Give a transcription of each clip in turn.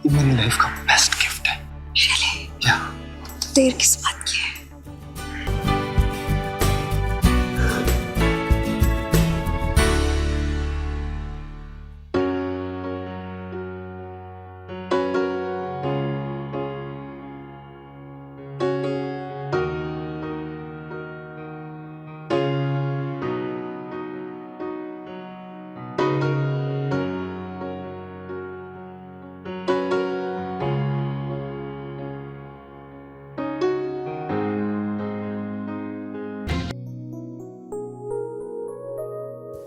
ये मेरी लाइफ का बेस्ट गिफ्ट है। Really? या देर किस बात की है?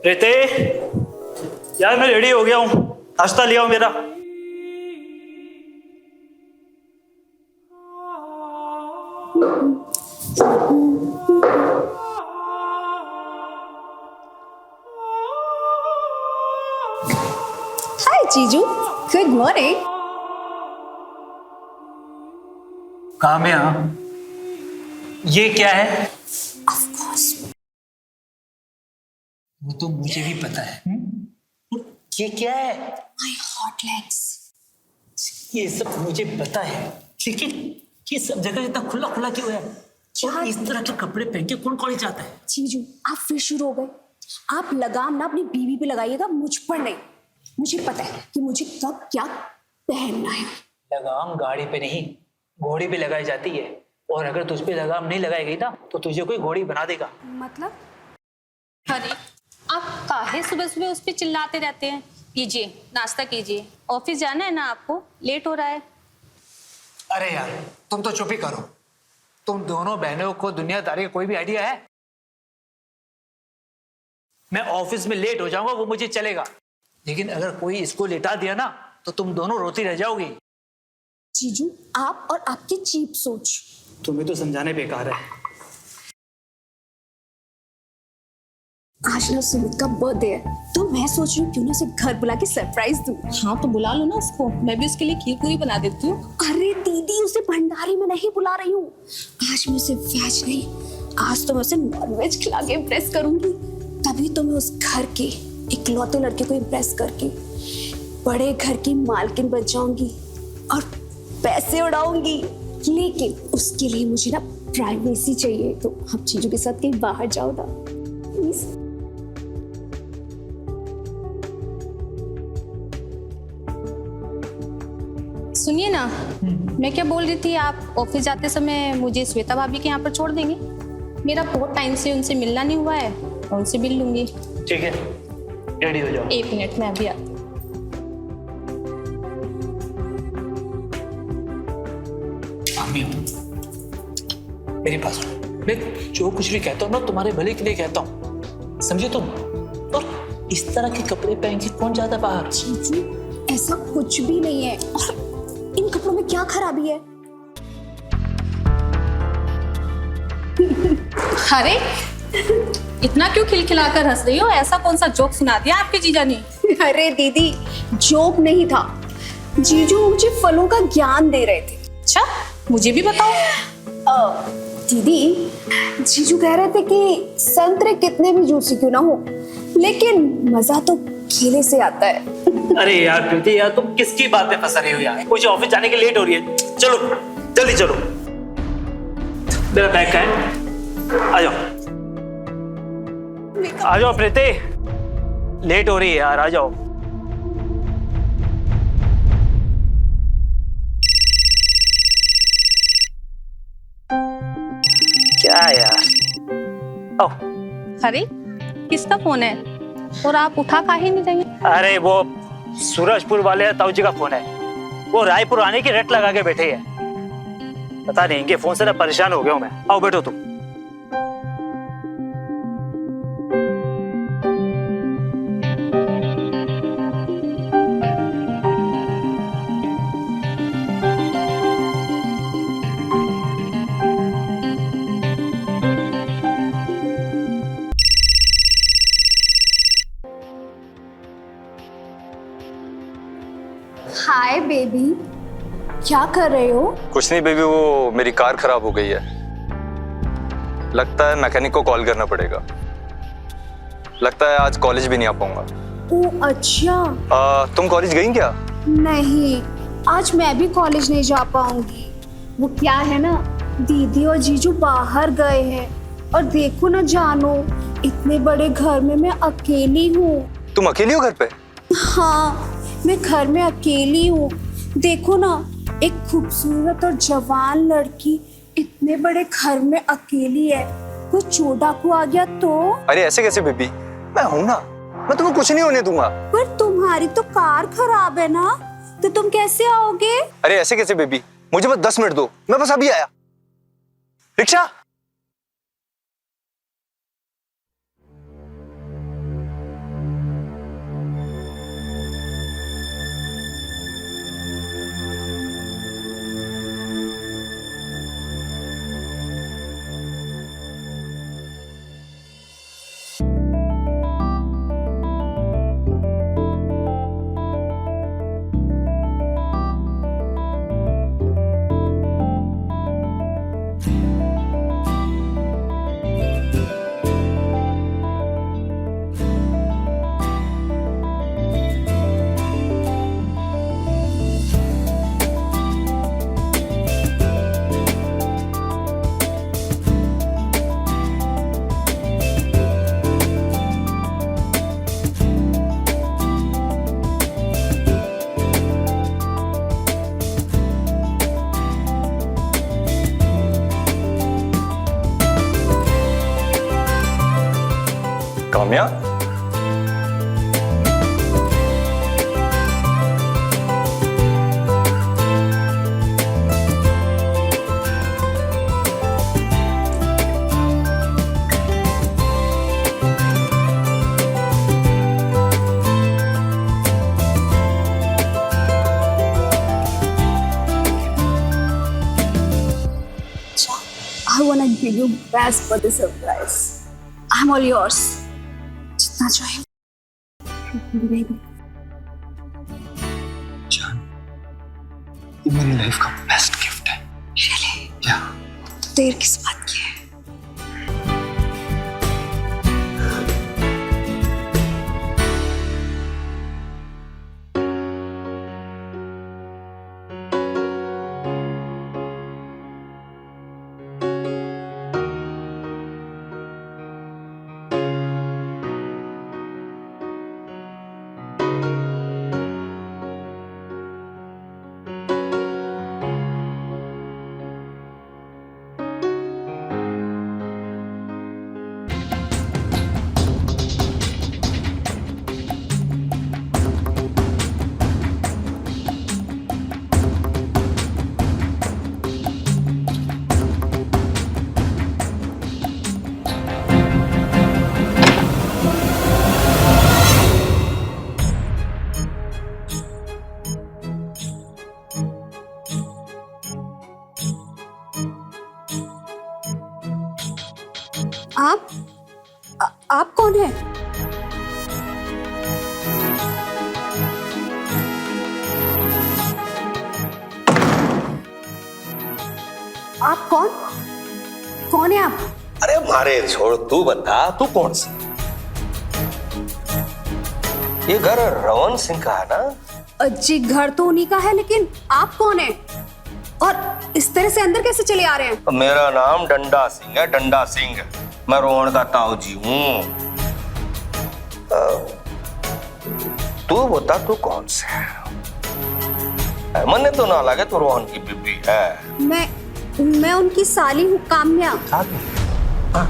रिते, यार मैं रेडी हो गया हूँ, नाश्ता लिया हूँ मेरा। हाय जीजू, गुड मॉर्निंग। कहाँ में? हाँ, ये क्या है? Of course. वो तो मुझे भी पता है। ये क्या है? My hot legs. ये सब मुझे पता है, लेकिन ये सब जगह इतना खुला खुला क्यों है? और इस तरह के कपड़े पहन के कौन कॉलेज जाता है? जीजू, आप फिर शुरू हो गए। आप लगाम ना अपनी बीवी पे लगाइएगा, मुझ पर नहीं। मुझे पता है कि मुझे कब क्या पहनना है। लगाम गाड़ी पे नहीं, घोड़ी पे लगाई जाती है। और अगर तुझ पे लगाम नहीं लगाई गई ना, तो तुझे कोई घोड़ी बना देगा। मतलब? अरे आप काहे सुबह सुबह उस पे चिल्लाते रहते हैं? कीजिए, नाश्ता कीजिए, ऑफिस जाना है ना आपको, लेट हो रहा है। अरे यार, तुम तो चुप ही करो। तुम दोनों बहनों को दुनियादारी का कोई भी आइडिया है? मैं ऑफिस में लेट हो जाऊंगा वो मुझे चलेगा, लेकिन अगर कोई इसको लेटा दिया ना तो तुम दोनों रोती रह जाओगी। जीजू, आप और आपकी चीप सोच। तुम्हें तो समझाने बेकार है। आज ना सुमित का बर्थडे है, तो मैं सोच रही हूँ क्यों ना उसे घर बुला के सरप्राइज दूँ। हाँ तो बुला लो ना उसको, मैं भी उसके लिए खीर पूरी बना देती हूँ। अरे दीदी, उसे भंडारे में नहीं बुला रही हूँ। आज मैं उसे वेज नहीं, आज तो मैं उसे नॉन वेज खिला के इम्प्रेस करूंगी। तभी तो मैं उस घर के इकलौते लड़के को इम्प्रेस करके बड़े घर की मालकिन बन जाऊंगी और पैसे उड़ाऊंगी। लेकिन उसके लिए मुझे ना प्राइवेसी चाहिए, तो आप चीजों के साथ कहीं बाहर जाओ ना प्लीज। सुनिए ना, मैं क्या बोल रही थी, आप ऑफिस जाते समय मुझे श्वेता भाभी के यहाँ पर छोड़ देंगे? मेरा बहुत टाइम से उनसे मिलना नहीं हुआ है, और उनसे मिल लूंगी। ठीक है, रेडी हो जाओ। 1 मिनट में अभी आती हूँ। अम्मी, मेरे पास मैं जो कुछ भी कहता हूँ ना तुम्हारे भले के लिए कहता हूँ, समझे तुम? और इस तरह के कपड़े पहन के कौन जाता बाहर? जीजू, ऐसा कुछ भी नहीं है। और इन कपड़ों में क्या खराबी है? अरे इतना क्यों खिलखिलाकर हंस रही हो? ऐसा कौन सा जोक सुना दिया आपके जीजा ने? अरे दीदी, जोक नहीं था। जीजू मुझे फलों का ज्ञान दे रहे थे। अच्छा, मुझे भी बताओ। दीदी, जीजू कह रहे थे कि संतरे कितने भी जूसी क्यों ना हो, लेकिन मजा तो केले से आता है। अरे यार प्रीति, यार तुम किसकी बात में फंस रही हो यार? मुझे ऑफिस जाने के लेट हो रही है। चलो जल्दी चलो, मेरा बैग का है। आ जाओ आ जाओ प्रीति, लेट हो रही है यार, आ जाओ। क्या यार? ओ, अरे किसका फोन है और आप उठा काहे नहीं रही? अरे वो सूरजपुर वाले ताऊ जी का फोन है। वो रायपुर आने की रट लगा के बैठे हैं। पता नहीं, इनके फोन से ना परेशान हो गया हूं मैं। आओ बैठो तुम। हाय बेबी, क्या कर रहे हो? कुछ नहीं बेबी, वो मेरी कार खराब हो गई है। लगता है मैकेनिक को कॉल करना पड़ेगा। लगता है आज कॉलेज भी नहीं आ पाऊंगा। ओह अच्छा। तुम कॉलेज गई क्या? नहीं, आज मैं भी कॉलेज नहीं जा पाऊंगी। वो क्या है ना, दीदी और जीजू बाहर गए हैं और देखो ना जानू, इतने बड़े घर में मैं अकेली हूँ। तुम अकेली हो घर पे? हाँ, मैं घर में अकेली हूँ। देखो ना, एक खूबसूरत और जवान लड़की इतने बड़े घर में अकेली है। कोई चोर डाकू आ गया तो? अरे ऐसे कैसे बेबी, मैं हूं ना, मैं तुम्हें कुछ नहीं होने दूंगा। पर तुम्हारी तो कार खराब है ना, तो तुम कैसे आओगे? अरे ऐसे कैसे बेबी, मुझे बस 10 मिनट दो, मैं बस अभी आया। Rickshaw. Kamya, I wanna give you best birthday surprise. I'm all yours. जितना चाहे। Baby. जान, ये मेरी लाइफ का बेस्ट गिफ्ट है। Really? क्या? तो देर किस बात की है? आप कौन है? आप कौन है आप? अरे मारे छोड़, तू बता, तू कौन सी? ये घर रवन सिंह का है ना? जी घर तो उन्हीं का है, लेकिन आप कौन है और इस तरह से अंदर कैसे चले आ रहे हैं? मेरा नाम डंडा सिंह है, डंडा सिंह। मैं रोहन का ताऊ जी हूँ। तू बता, तू कौन से है? मन्ने तो ना लगे तू रोहन की बीबी है। मैं उनकी साली हूँ, काम्या। हाँ।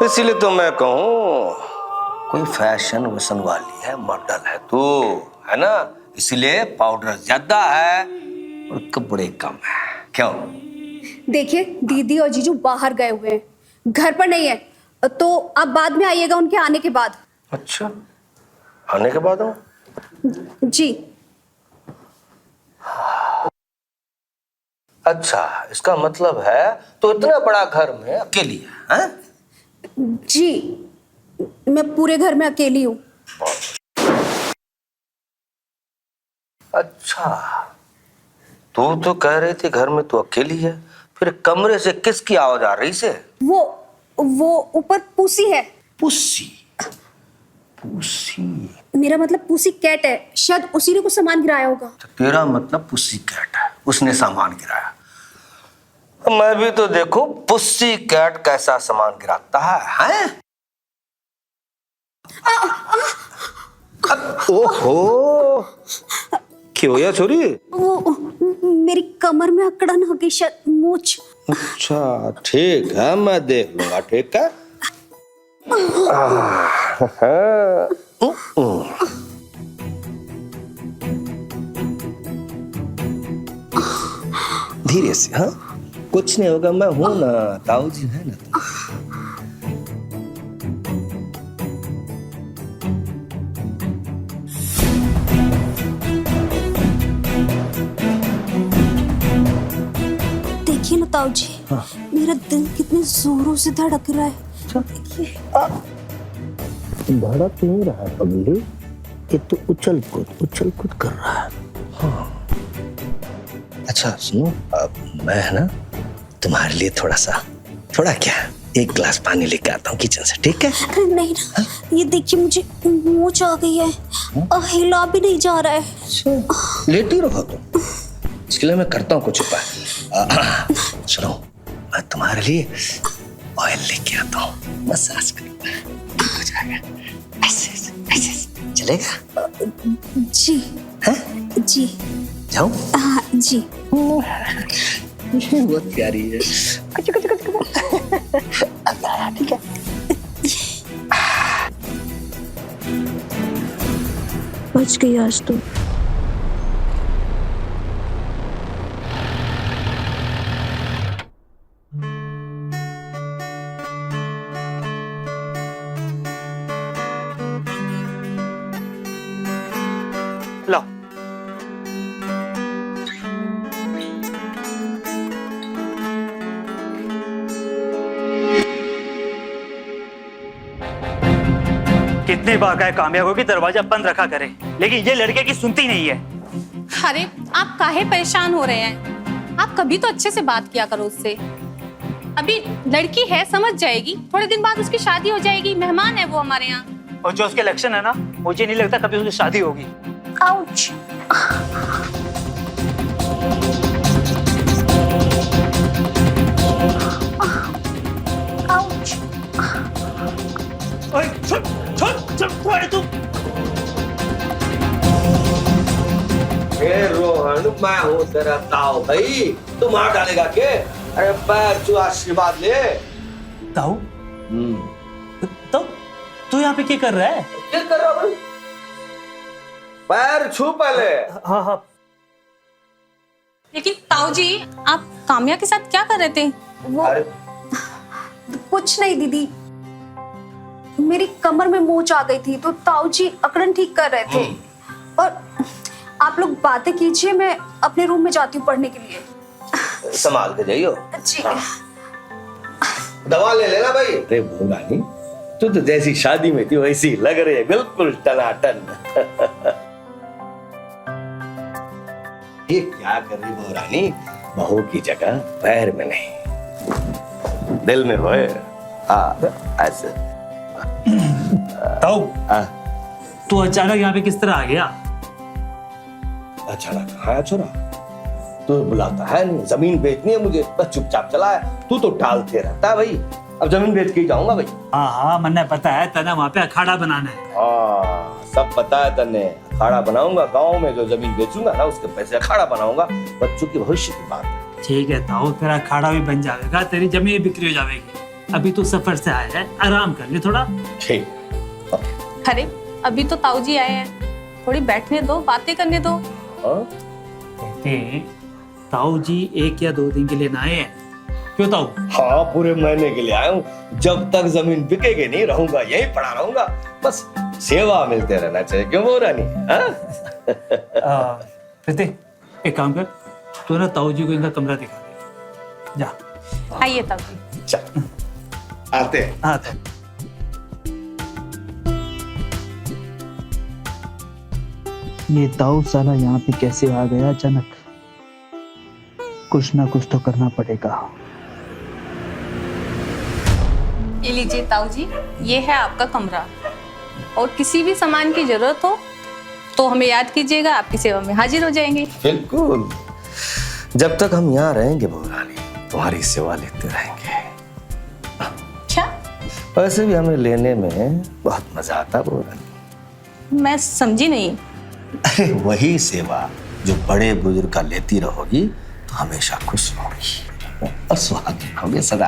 इसीलिए तो मैं कहूँ कोई फैशन वैशन वाली है, मॉडल है तू, है ना? इसीलिए पाउडर ज्यादा है और कपड़े कम है। क्यों? देखिए, दीदी और जीजू बाहर गए हुए हैं, घर पर नहीं है, तो आप बाद में आइएगा उनके आने के बाद। अच्छा, आने के बाद हूँ? जी। अच्छा, इसका मतलब है तो इतना बड़ा घर में अकेली है, हैं? जी, मैं पूरे घर में अकेली हूँ। अच्छा, तू तो कह रही थी घर में तू अकेली है, फिर कमरे से किसकी आवाज आ रही से? वो ऊपर पूसी है। पुसी? पुसी? मेरा मतलब पूसी कैट है, शायद उसी ने कुछ सामान गिराया होगा। तो तेरा मतलब पुसी कैट है, उसने सामान गिराया। मैं भी तो देखो पुसी कैट कैसा सामान गिराता है? ओहो, क्यों हुआ छोरी? वो मेरी कमर में अकड़न हो गई, शायद मूछ। अच्छा ठीक है, मैं देख लूंगा। ठीक है। धीरे से, हाँ कुछ नहीं होगा, मैं हूं ना, ताऊ जी है ना। देखिए ना ताऊ जी, मेरा दिल कितने जोरों से धड़क रहा है। देखिए। धड़क नहीं रहा है पगली, ये तो उछल कूद कर रहा है। हाँ। अच्छा सुनो, अब मैं है ना तुम्हारे लिए थोड़ा क्या, एक गिलास पानी लेके आता हूँ किचन से, ठीक है? अरे नहीं ना, ये देखिए मुझे मूछ आ गई है, हिला भी नहीं जा रहा है। लेटी रहो तुम, इसके लिए मैं करता हूँ कुछ उपाय। सुनो, मैं तुम्हारे लिए ऑयल लेके आता हूँ, मसाज करूँगा, ठीक हो जाएगा। ऐसे चलेगा? जी। हाँ? जी। जाऊँ? हाँ जी। बहुत प्यारी है। कुछ ठीक है। बच गई आज तो। लो कितने बार कहा कामयाब होगी दरवाजा बंद रखा करे, लेकिन ये लड़के की सुनती नहीं है। अरे आप काहे परेशान हो रहे हैं? आप कभी तो अच्छे से बात किया करो उससे। अभी लड़की है, समझ जाएगी, थोड़े दिन बाद उसकी शादी हो जाएगी, मेहमान है वो हमारे यहाँ। और जो उसके लक्षण है ना, मुझे नहीं लगता कभी उसकी शादी होगी। आउच। आउच। ओए, छोड़, तू। रोहन, मैं हूँ तेरा ताऊ भाई, तू मार डालेगा के? अरे पैर छू, आशीर्वाद ले। ताऊ, तू यहाँ पे क्या कर रहा है? क्या कर रहा हूँ? पैर छू पहले। हाँ। लेकिन ताऊ जी, आप काम्या के साथ क्या कर रहे थे? वो कुछ नहीं दीदी, मेरी कमर में मोच आ गई थी तो ताऊ जी अकड़न ठीक कर रहे थे। और आप लोग बातें कीजिए, मैं अपने रूम में जाती हूँ पढ़ने के लिए। संभाल के जाइयो। जी। दवा ले लेना भाई। अरे भूलानी, तू तो जैसी शादी में थी वैसी लग रही है, बिल्कुल टनाटन। ये क्या कर रही भूलानी? बहू की जगह पैर में नहीं, दिल में होए। ऐसे। ताऊ, तू अचानक यहाँ पे किस तरह आ गया? अचानक आया छोरा, तू बुलाता है नहीं, जमीन बेचनी है मुझे, बस चुपचाप चला है। तू तो टालते रहता है भाई, अब जमीन बेच के ही जाऊंगा भाई। हाँ, मैंने पता है, तना वहाँ पे अखाड़ा बनाना है। हाँ, सब पता है तन्ने। अखाड़ा बनाऊंगा गांव में, जो जमीन बेचूंगा ना उसके पैसे अखाड़ा बनाऊंगा, बच्चों की भविष्य की बात है। ठीक है ताऊ, तेरा अखाड़ा भी बन जाएगा, तेरी जमीन बिक्री हो जाएगी। अभी तू सफर से आया है, आराम कर ले थोड़ा। ठीक। अरे अभी तो ताऊ जी आए हैं, थोड़ी बैठने दो, बातें करने दो। कहते ताऊ जी 1 या 2 दिन के लिए ना आए हैं, क्यों ताऊ? हाँ, पूरे महीने के लिए आया हूँ। जब तक जमीन बिकेगी नहीं रहूंगा, यहीं पड़ा रहूंगा, बस सेवा मिलते रहना चाहिए, क्यों वो रानी? कहते एक काम कर, तू ना ताऊ जी को इनका कमरा दिखा दे, जा। आइए ताऊ जी। चल, आते हैं। हाँ ताऊ। ये ताऊ साला यहाँ पे कैसे आ गया अचानक? कुछ ना कुछ तो करना पड़ेगा। ये लीजिए ताऊ जी, ये है आपका कमरा, और किसी भी सामान की जरूरत हो तो हमें याद कीजिएगा, आपकी सेवा में हाजिर हो जाएंगे। बिल्कुल, जब तक हम यहाँ रहेंगे बहू रानी तुम्हारी सेवा लेते रहेंगे। अच्छा, वैसे भी हमें लेने में बहुत मजा आता बहू रानी। मैं समझी नहीं। अरे वही सेवा जो बड़े बुजुर्ग का लेती रहोगी तो हमेशा खुश रहोगी और सुहागी रहोगे सदा।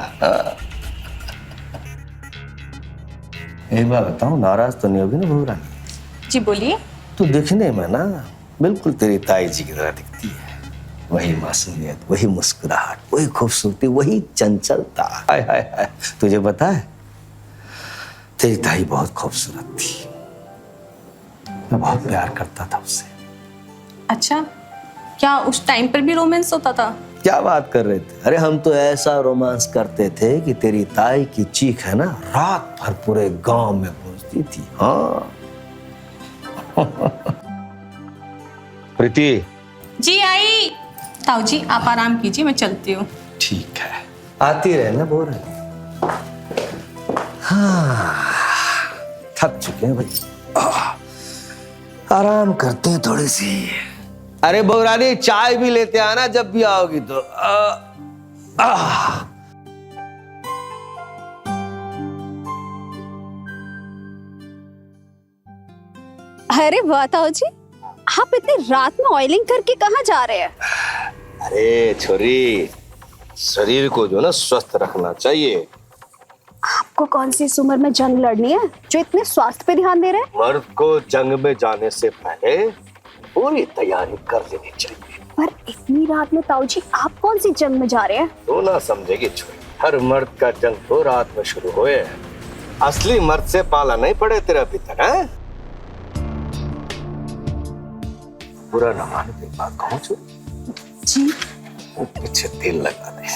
एक बार बताऊं, नाराज तो नहीं होगी ना बहू रानी? जी बोलिए। तू दिखने में ना बिल्कुल तेरी ताई जी की तरह दिखती है। वही मासूमियत, वही मुस्कुराहट, वही खूबसूरती, वही चंचलता। हाय हाय हाय, तुझे पता है तेरी ताई बहुत खूबसूरत थी, मैं बहुत प्यार करता था उससे। अच्छा, क्या उस टाइम पर भी रोमांस होता था? क्या बात कर रहे थे? अरे हम तो ऐसा रोमांस करते थे कि तेरी ताई की चीख है ना रात भर पूरे गांव में गूंजती थी। हाँ प्रीति। जी आई। ताऊ जी आप आराम कीजिए, मैं चलती हूँ। ठीक है, आती रहे ना बोल रही। हाँ थक चुके हैं भाई, आराम करते हैं थोड़ी सी। अरे बहुरानी चाय भी लेते आना जब भी आओगी तो। अरे वाह ताऊ जी, आप इतनी रात में ऑयलिंग करके कहाँ जा रहे हैं? अरे छोरी, शरीर को जो ना स्वस्थ रखना चाहिए। आपको कौन सी इस उम्र में जंग लड़नी है जो इतने स्वास्थ्य पे ध्यान दे रहे हैं? मर्द को जंग में जाने से पहले पूरी तैयारी कर लेनी चाहिए। पर इतनी रात में ताऊ जी आप कौन सी जंग में जा रहे हैं? तू ना समझेगी छोरी, हर मर्द का जंग तो रात में शुरू हुए। असली मर्द से पाला नहीं पड़े तेरा अभी तक है? बुरा ना मानो एक बात कहूं जी वो पीछे तेल लगा दे।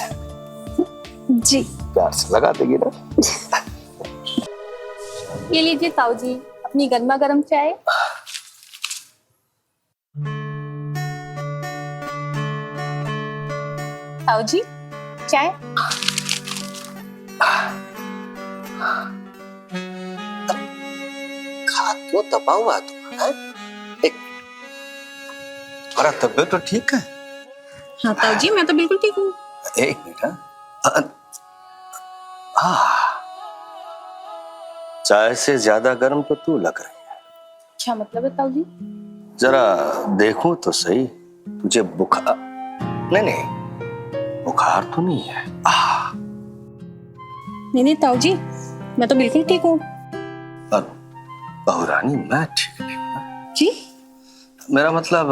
जी प्यार से लगा देगी ना? ये लीजिए ताऊ जी अपनी गर्मा गर्म चाय। ताऊ जी चाय। खा क्यों दबा हुआ तुम है? एक तुम्हारा तबीयत तो ठीक है? हाँ ताऊ जी मैं तो बिल्कुल ठीक हूँ। एक मिनट। हाँ चाय से ज्यादा गर्म तो तू लग रही है। क्या मतलब है ताऊ जी? जरा देखूं तो सही, तुझे बुखार? नहीं बुखार तो नहीं है। नहीं ताऊ जी मैं तो बिल्कुल ठीक हूँ। पर बहुरानी मैं ठीक नहीं हूँ। जी मेरा मतलब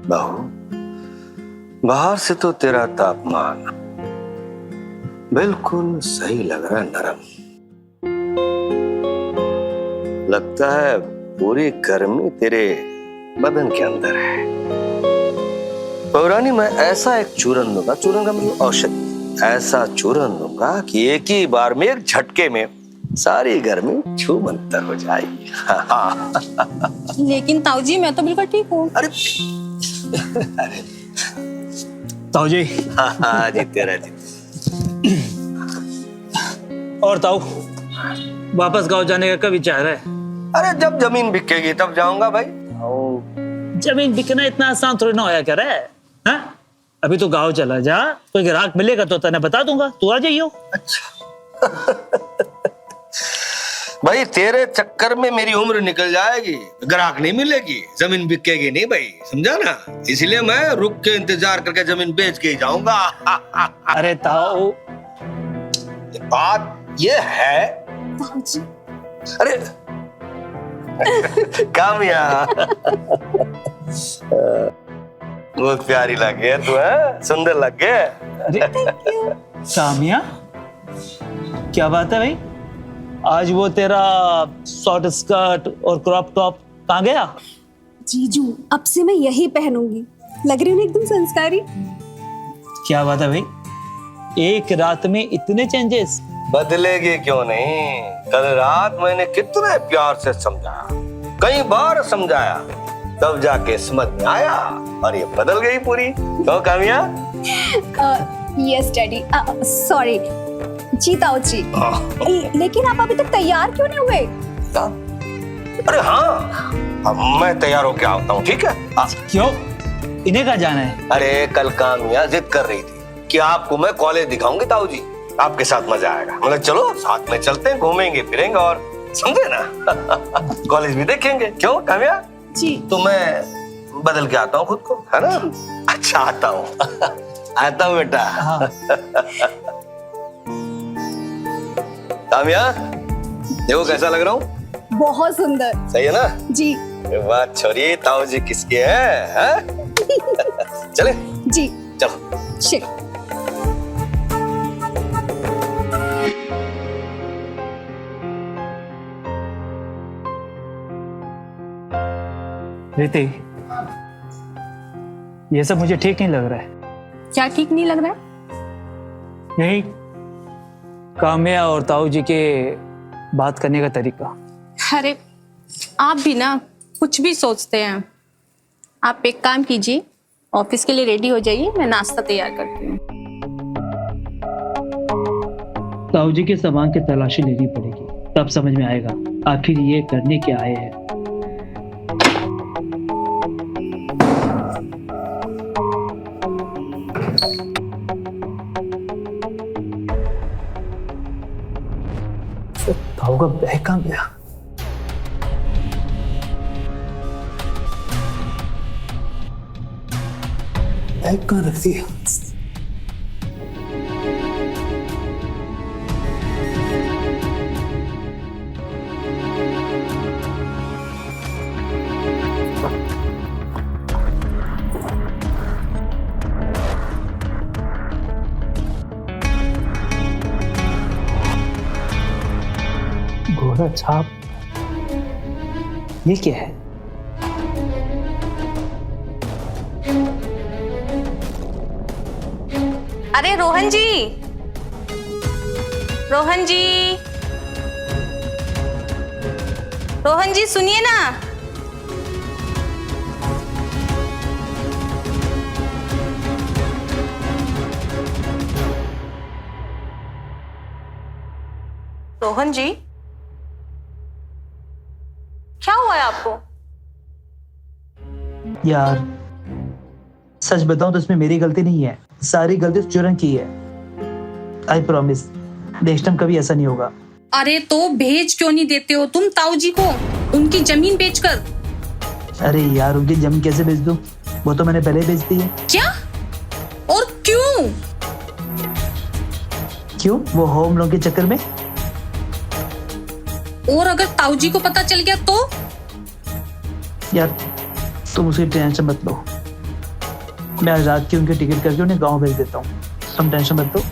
बहू, बाहर से तो तेरा तापमान बिल्कुल सही लग रहा है, नरम लगता है। पूरी गर्मी तेरे बदन के अंदर है। बहुरानी मैं ऐसा एक चूरन दूंगा, चूरन का मतलब औषधि, ऐसा चूरन दूंगा कि एक ही बार में, एक झटके में सारी गर्मी छूमंतर हो जाएगी। लेकिन ताऊ जी मैं तो बिल्कुल ठीक हूँ। अरे ताऊ जी। हाँ जी तेरा जी। और ताऊ वापस गांव जाने का कब विचार है? अरे जब जमीन बिकेगी तब जाऊंगा भाई। जमीन बिकना इतना आसान थोड़ी ना होया कर है? हाँ? अभी तो गांव चला जा, कोई ग्राहक मिलेगा तो तने बता दूंगा, तू आ जाइयो। भाई तेरे चक्कर में मेरी उम्र निकल जाएगी, ग्राहक नहीं मिलेगी, जमीन बिकेगी नहीं भाई, समझा ना? इसलिए मैं रुक के इंतजार करके जमीन बेच के ही जाऊंगा। अरे ताऊ बात ये है। ताऊ जी अरे कामिया बहुत प्यारी लगे है तू, है सुंदर लगे। अरे कामिया क्या बात है भाई? आज वो तेरा शॉर्ट स्कर्ट और क्रॉप टॉप कहाँ गया? जीजू अब से मैं यही पहनूंगी, लग रही हूँ एकदम संस्कारी। क्या बात है भाई, एक रात में इतने चेंजेस? बदलेगी क्यों नहीं? कल रात मैंने कितने प्यार से समझाया, कई बार समझाया, तब जाके समझ में आया और ये बदल गई पूरी। तो कामिया यस डैडी, सॉरी जी ताऊ जी। लेकिन आप अभी तक तैयार क्यों नहीं हुए? अरे हाँ, अब मैं तैयार होके आता हूँ, ठीक है? क्यों, इन्हें कहाँ जाना है? अरे कल कामिया जिद कर रही थी कि आपको मैं कॉलेज दिखाऊंगी ताऊ जी, आपके साथ मजा आएगा। मतलब चलो साथ में चलते हैं, घूमेंगे फिरेंगे और समझे ना कॉलेज भी देखेंगे। क्यों कामिया जी। तो मैं बदल के आता हूँ खुद को, है ना? अच्छा आता हूँ आता हूँ बेटा। हाँ। कामिया देखो कैसा लग रहा हूँ? बहुत सुंदर। सही है ना? जी वाह छोरी, ताऊ जी किसके हैं? चले जी चलो। शिट। रीति, ये सब मुझे ठीक नहीं लग रहा है। क्या ठीक नहीं लग रहा है? यही काम्या और ताऊ जी के बात करने का तरीका। अरे आप भी ना कुछ भी सोचते हैं। आप एक काम कीजिए, ऑफिस के लिए रेडी हो जाइए, मैं नाश्ता तैयार करती हूँ। ताऊ जी के सामान की तलाशी लेनी पड़ेगी, तब समझ में आएगा आखिर ये करने क्या आए हैं। ताऊ का बैग कहाँ गया? बैग कहाँ रख दिया? घोड़ा छाप, ये क्या है? अरे रोहन जी, रोहन जी, रोहन जी सुनिए ना। रोहन जी, क्या हुआ है आपको? यार सच बताऊं तो इसमें मेरी गलती नहीं है, सारी गलती चुरन की है। आई प्रॉमिस नेक्स्ट टाइम कभी ऐसा नहीं होगा। अरे तो भेज क्यों नहीं देते हो तुम ताऊ जी को उनकी जमीन बेचकर? अरे यार उनकी जमीन कैसे बेच दूं? वो तो मैंने पहले ही बेच दी है। क्या और क्यों? क्यों? वो होम लोन के चक्कर में। और अगर ताऊ जी को पता चल गया तो? यार तुम उसकी टेंशन मत लो, मैं आज रात की उनकी टिकट करके उन्हें गांव भेज देता हूँ। तुम टेंशन मत लो,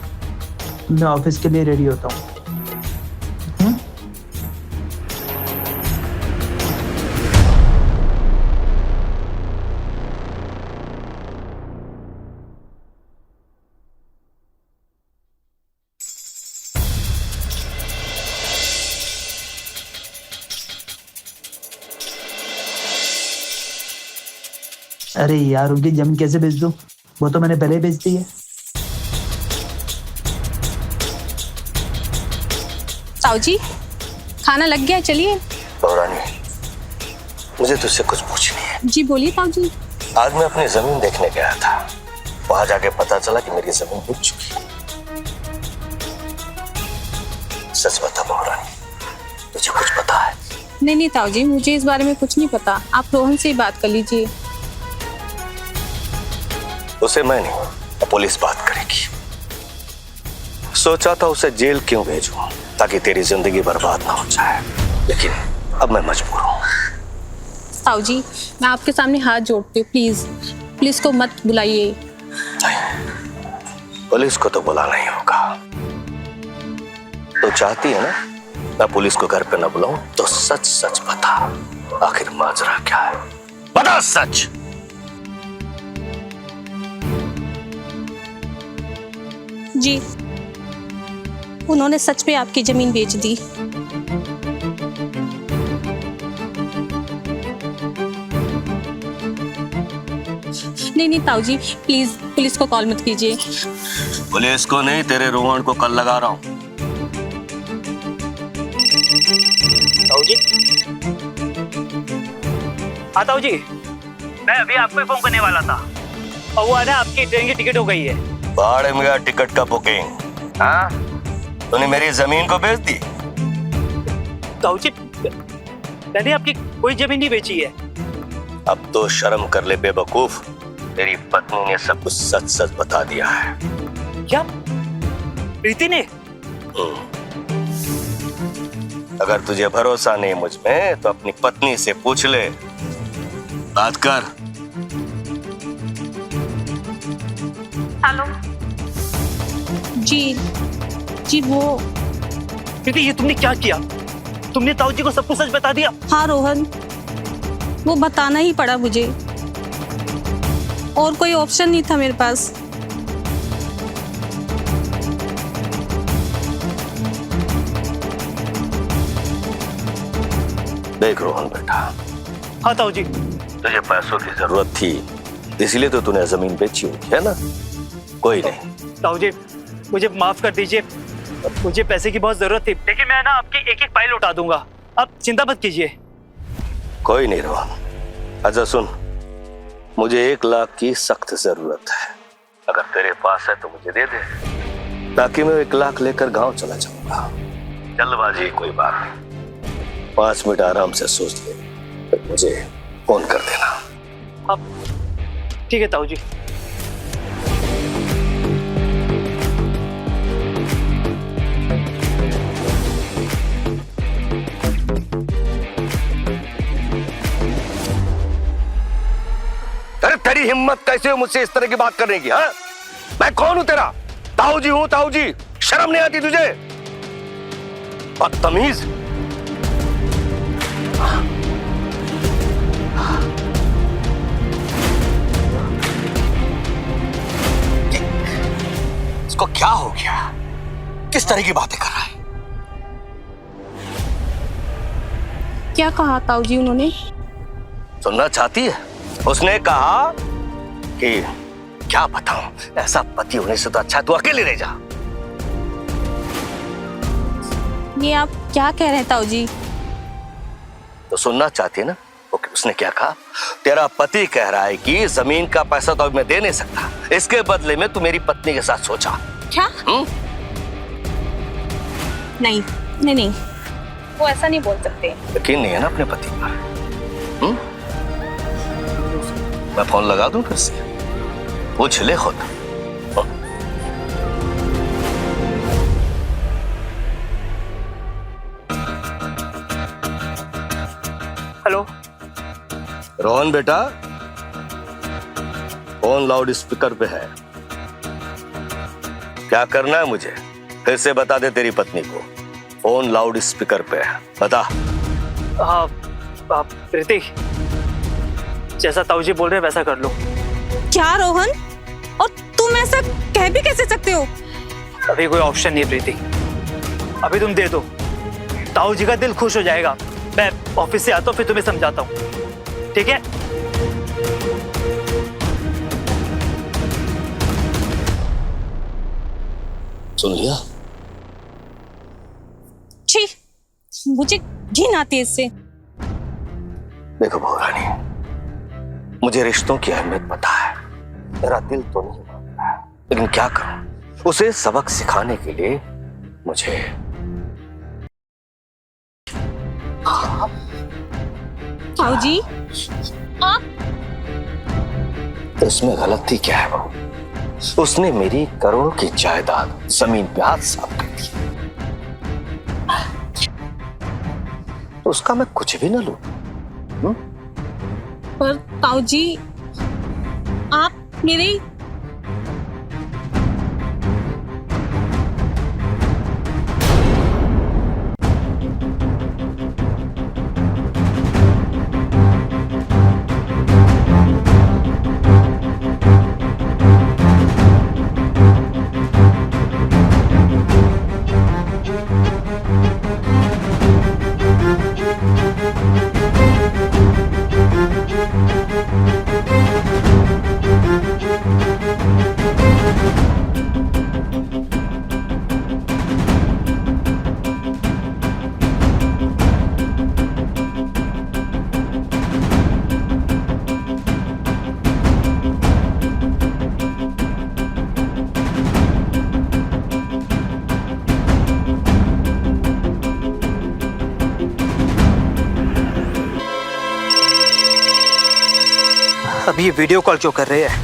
मैं ऑफिस के लिए रेडी होता हूँ। अरे यार उनकी जमीन कैसे बेच दूं? वो तो मैंने पहले ही बेच दी है। ताऊ जी खाना लग गया, चलिए। रानी मुझे तुझसे कुछ पूछनी है। जी बोलिए ताऊ जी। आज मैं अपनी जमीन देखने गया था, वहां जाके पता चला कि मेरी जमीन बिक चुकी है। सच बता महारानी, तुझे कुछ पता है? नहीं नहीं ताऊ जी, मुझे इस बारे में कुछ नहीं पता। आप रोहन से ही बात कर लीजिए। उसे मैं नहीं, पुलिस बात करेगी। सोचा था उसे जेल क्यों भेजूं, ताकि तेरी जिंदगी बर्बाद ना हो जाए, लेकिन अब मैं मजबूर हूं। ताऊ जी मैं आपके सामने हाथ जोड़ती हूँ, प्लीज पुलिस को मत बुलाइए। पुलिस को तो बुलाना ही होगा। तो चाहती है ना मैं पुलिस को घर पे न बुलाऊं? तो सच सच बता, आखिर माजरा क्या है? बता सच। जी उन्होंने सच में आपकी जमीन बेच दी। नहीं नहीं ताऊ जी, प्लीज पुलिस को कॉल मत कीजिए। पुलिस को नहीं, तेरे रोहन को कल लगा रहा हूँ। ताऊ जी, हाँ ताऊ जी, मैं अभी आपको ही फोन करने वाला था। और वो है आपकी ट्रेन की टिकट हो गई है। बाड़े में गया टिकट का बुकिंग। हाँ, तूने मेरी जमीन को बेच दी। ताऊ जी, मैंने आपकी कोई जमीन नहीं बेची है। अब तो शर्म कर ले बेवकूफ, तेरी पत्नी ने सब कुछ सच सच बता दिया है। क्या प्रीति ने? अगर तुझे भरोसा नहीं मुझ में तो अपनी पत्नी से पूछ ले। बात कर। हेलो जी, जी वो प्रीति, ये तुमने क्या किया? तुमने ताऊ जी को सब कुछ सच बता दिया? हाँ रोहन, वो बताना ही पड़ा मुझे, और कोई ऑप्शन नहीं था मेरे पास। देख रोहन बेटा, हाँ ताऊ जी। तुझे पैसों की जरूरत थी, इसलिए तो तूने जमीन बेची होगी, है ना? कोई नहीं। ताऊ जी, मुझे माफ कर दीजिए, मुझे पैसे की बहुत जरूरत थी, लेकिन मैं ना आपकी एक एक फाइल उठा दूंगा, आप चिंता मत कीजिए। कोई नहीं रोहन। अच्छा सुन, मुझे 1 लाख की सख्त जरूरत है। अगर तेरे पास है तो मुझे दे दे, ताकि मैं 1 लाख लेकर गांव चला जाऊंगा। जल्दबाजी कोई बात नहीं, 5 मिनट आराम से सोच ले, फिर मुझे फोन कर देना। अब ठीक है ताऊ जी। अरे तेरी हिम्मत कैसे हो मुझसे इस तरह की बात करने की? हाँ, मैं कौन हूं तेरा? ताऊ जी हूं, ताऊ जी। शर्म नहीं आती तुझे? बदतमीज। इसको क्या हो गया? किस तरह की बातें कर रहा है? क्या कहा ताऊ जी उन्होंने? सुनना चाहती है? उसने कहा कि क्या बताऊं, ऐसा पति होने से तो अच्छा तू अकेले रह जा। ये आप क्या कह रहे हैं ताऊ जी? तो सुनना चाहती है ना? ओके, उसने क्या कहा? तेरा पति कह रहा है कि जमीन का पैसा तो अब मैं दे नहीं सकता, इसके बदले में तू मेरी पत्नी के साथ सोचा। क्या? नहीं नहीं नहीं, वो ऐसा नहीं बोल सकते। यकीन नहीं है ना अपने पति पर? मैं फोन लगा दूं फिर से? पूछ ले खुद। हेलो रोहन बेटा, फोन लाउड स्पीकर पे है। क्या करना है मुझे? फिर से बता दे तेरी पत्नी को। फोन लाउड स्पीकर पे है, बता। हाँ प्रीति, जैसा ताऊ जी बोल रहे हैं वैसा कर लो। क्या रोहन, और तुम ऐसा कह भी कैसे सकते हो? अभी कोई ऑप्शन नहीं है प्रीति, अभी तुम दे दो, ताऊ जी का दिल खुश हो जाएगा। मैं ऑफिस से आता हूँ, फिर तुम्हें समझाता हूँ, ठीक है? सुन लिया? छी, मुझे घिन आती है इससे। देखो बहू रानी, मुझे रिश्तों की अहमियत पता है, मेरा दिल तो नहीं मानता है, लेकिन क्या करूं, उसे सबक सिखाने के लिए मुझे ताऊ जी आप? तो इसमें गलती क्या है बहू? उसने मेरी करोड़ों की जायदाद जमीन पे हाथ साफ कर दिया, तो उसका मैं कुछ भी न लूं। पर ताऊ जी, आप मेरे हाँ? अभी ये वीडियो कॉल क्यों कर रहे हैं?